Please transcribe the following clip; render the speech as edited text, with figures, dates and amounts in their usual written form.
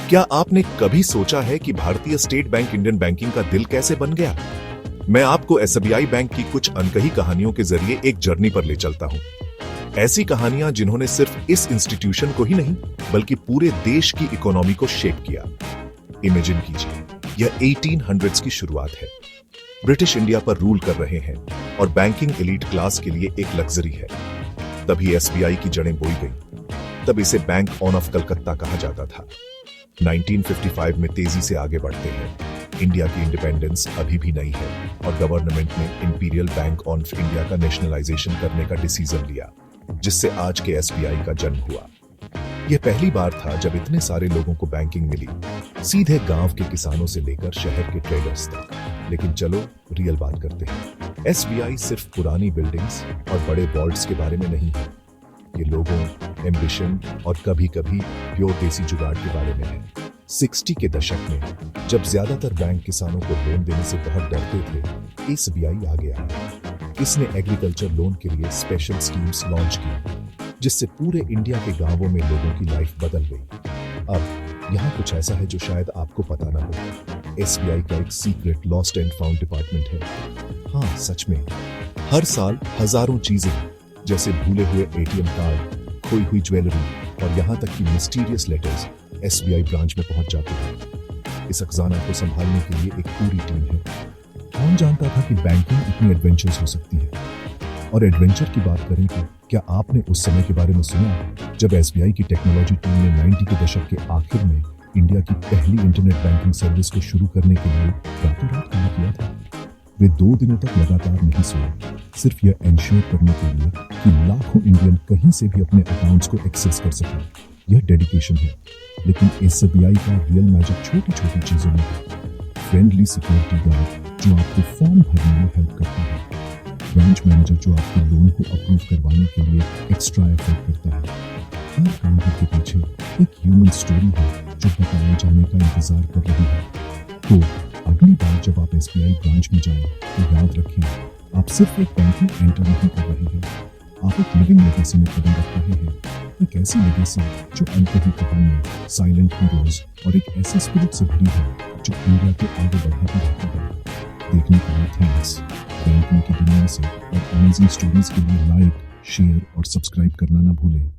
क्या आपने कभी सोचा है कि भारतीय स्टेट बैंक इंडियन बैंकिंग का दिल कैसे बन गया? मैं आपको एसबीआई बैंक की कुछ अनकही कहानियों के जरिए एक जर्नी पर ले चलता हूं। ऐसी कहानियां जिन्होंने सिर्फ इस इंस्टीट्यूशन को ही नहीं बल्कि पूरे देश की इकोनॉमी को शेक किया। इमेजिन कीजिए, यह 1800s की शुरुआत है। ब्रिटिश इंडिया पर रूल कर रहे हैं और बैंकिंग एलीट क्लास के लिए एक लग्जरी है। तभी एसबीआई की जड़ें बोई गई। तब इसे बैंक ऑफ कलकत्ता कहा जाता था। 1955 में तेजी से आगे बढ़ते हैं। इंडिया की इंडिपेंडेंस अभी भी नहीं है और गवर्नमेंट ने इंपीरियल बैंक ऑफ इंडिया का नेशनलाइजेशन करने का डिसीजन लिया, जिससे आज के एसबीआई का जन्म हुआ। यह पहली बार था जब इतने सारे लोगों को बैंकिंग मिली, सीधे गांव के किसानों से लेकर शहर के ट्रेडर्स तक। लेकिन चलो रियल बात करते हैं। एसबीआई सिर्फ पुरानी बिल्डिंग्स और बड़े वॉल्ट्स के बारे में नहीं है। ये लोगों, एम्बिशन और कभी-कभी प्योर देसी जुगाड़ के बारे में है। 60 के दशक में जब ज्यादातर बैंक किसानों को लोन देने से बहुत डरते थे, एसबीआई आ गया। इसने एग्रीकल्चर लोन के लिए स्पेशल स्कीम्स लॉन्च की, जिससे पूरे इंडिया के गांवों में लोगों की लाइफ बदल गई। अब यहाँ कुछ ऐसा है जो शायद आपको पता ना हो। एसबीआई का एक secret lost and found department है। हाँ, सच में हर साल हजारों चीजें, जैसे भूले हुए एटीएम कार्ड, खोई हुई ज्वेलरी और यहाँ तक कि मिस्टीरियस लेटर्स एसबीआई ब्रांच में पहुंच जाते हैं। इस खजाना को संभालने के लिए एक पूरी टीम है। कौन जानता था कि बैंकिंग इतनी एडवेंचरस हो सकती है? और एडवेंचर की बात करें तो क्या आपने उस समय के बारे में सुना जब एसबीआई की टेक्नोलॉजी टीम ने 90 के दशक के आखिर में इंडिया की पहली इंटरनेट बैंकिंग सर्विस को शुरू करने के लिए रातों रात काम किया था? वे 2 दिनों तक लगातार नहीं सोए, सिर्फ यह एंश्योर करने के लिए कि लाखों इंडियन कहीं से भी अपने अकाउंट्स को एक्सेस कर सकें। यह डेडिकेशन है। लेकिन एसबीआई का रियल मैजिक छोटी छोटी चीजों में है। फ्रेंडली सिक्योरिटी गार्ड जो आपको फॉर्म भरने में हेल्प करता है, ब्रांच मैनेजर जो आपके लोन को अप्रूव करवाने के लिए एक्स्ट्रा एफर्ट करता है। हर काउंटर के पीछे एक ह्यूमन स्टोरी है जो बताए जाने का इंतजार कर रही है। तो अगली बार जब आप एसबीआई ब्रांच में जाएं तो याद रखें, आप सिर्फ एक बैंक में एंटर नहीं कर रहे हैं, आप एक लिविंग लेगेसी में कदम रख रहे हैं। एक ऐसी लेगेसी जो अनकही कहानियों, साइलेंट हीरोज और एक ऐसे स्पिरिट से भरी है जो इंडिया को आगे बढ़ाती रहती है। देखने के लिए थैंक्स। बैंकिंग की दुनिया से और अमेजिंग स्टोरीज के लिए लाइक, शेयर और सब्सक्राइब करना ना भूलें।